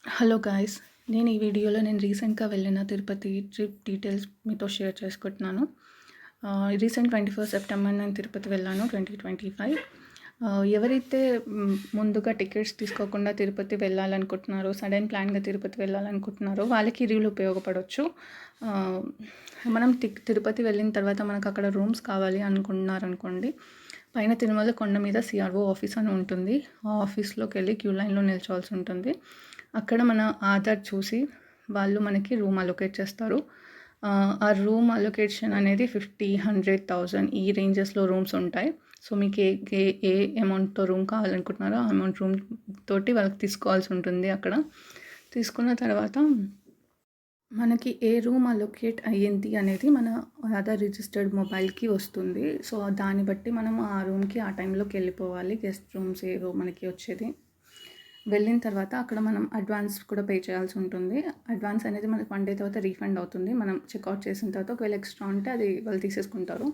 Hello guys! నేను ఈ వీడియోలో రీసెంట్‌గా వెళ్ళిన తిరుపతి ట్రిప్ డీటెయిల్స్ మీతో షేర్ చేసుకుంటున్నాను. రీసెంట్ 21 సెప్టెంబర్ నేను తిరుపతి వెళ్ళాను 2025. ఎవరైతే ముందుగా టికెట్స్ తీసుకోకుండా తిరుపతి వెళ్ళాలనుకుంటున్నారో, సడన్ ప్లాన్‌గా తిరుపతి వెళ్ళాలనుకుంటున్నారో వాళ్ళకి ఈ రూల్ ఉపయోగపడొచ్చు. మనం తిరుపతి వెళ్ళిన తర్వాత మనకు అక్కడ రూమ్స్ కావాలి అనుకుంటున్నారనుకోండి, పైన తిరుమల కొండ మీద సిఆర్ఓ ఆఫీస్ అని ఉంటుంది. ఆ ఆఫీస్‌లోకి వెళ్ళి క్యూ లైన్‌లో నిల్చోవాల్సి ఉంటుంది. అక్కడ మన ఆధార్ చూసి వాళ్ళు మనకి రూమ్ అలొకేట్ చేస్తారు. ఆ రూమ్ అలొకేషన్ అనేది 50, 100,000 ఈ రేంజెస్‌లో రూమ్స్ ఉంటాయి. సో మీకు ఏ ఏ ఏ అమౌంట్‌తో రూమ్ కావాలనుకుంటున్నారో ఆ అమౌంట్ రూమ్ తోటి వాళ్ళకి తీసుకోవాల్సి ఉంటుంది అక్కడ. తీసుకున్న తర్వాత మనకి ఏ రూమ్ అలొకేట్ అయ్యింది అనేది మన ఆధార్ రిజిస్టర్డ్ మొబైల్‌కి వస్తుంది. సో దాన్ని బట్టి మనం ఆ రూమ్‌కి ఆ టైంలోకి వెళ్ళిపోవాలి. గెస్ట్ రూమ్స్ ఏవో మనకి వచ్చేది. వెళ్ళిన తర్వాత అక్కడ మనం అడ్వాన్స్ కూడా పే చేయాల్సి ఉంటుంది. అడ్వాన్స్ అనేది మనకి 1 డే తర్వాత రీఫండ్ అవుతుంది. మనం చెక్అవుట్ చేసిన తర్వాత ఒకవేళ ఎక్స్ట్రా ఉంటే అది వాళ్ళు తీసేసుకుంటారు.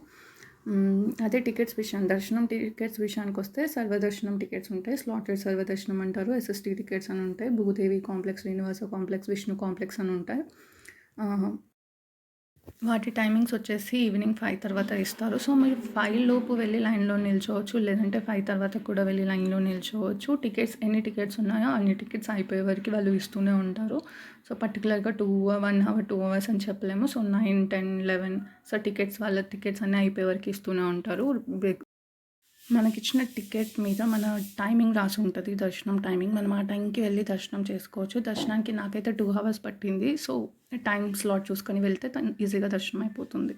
అదే టికెట్స్ దర్శనం టికెట్స్ విషయానికొస్తే సర్వదర్శనం టికెట్స్ ఉంటాయి. స్లాటెడ్ సర్వదర్శనం అంటారు. ఎస్ఎస్టీ టికెట్స్ అని ఉంటాయి. Bhudevi complex, Srinivasa complex, Vishnu complex అని ఉంటాయి. వాటి టైమింగ్స్ వచ్చేసి ఈవినింగ్ 5 తర్వాత ఇస్తారు. సో మీరు 5 లోపు వెళ్ళి లైన్‌లో నిల్చోవచ్చు. లేదంటే 5 తర్వాత కూడా వెళ్ళి లైన్‌లో నిల్చోవచ్చు. ఎన్ని టికెట్స్ ఉన్నాయో అన్ని టికెట్స్ అయిపోయే వరకు వాళ్ళు ఇస్తూనే ఉంటారు. సో పర్టికులర్‌గా 1 అవర్, 2 అవర్స్ అని చెప్పలేము. సో 9, 10, 11 సో వాళ్ళ టికెట్స్ అన్నీ అయిపోయే వరకు ఇస్తూనే ఉంటారు. మనకిచ్చిన టికెట్ మీద మన టైమింగ్ రాసి ఉంటుంది, దర్శనం టైమింగ్. మనం ఆ టైంకి వెళ్ళి దర్శనం చేసుకోవచ్చు. దర్శనానికి నాకైతే 2 అవర్స్ పట్టింది. సో టైం స్లాట్ చూసుకొని వెళ్తే ఈజీగా దర్శనం అయిపోతుంది.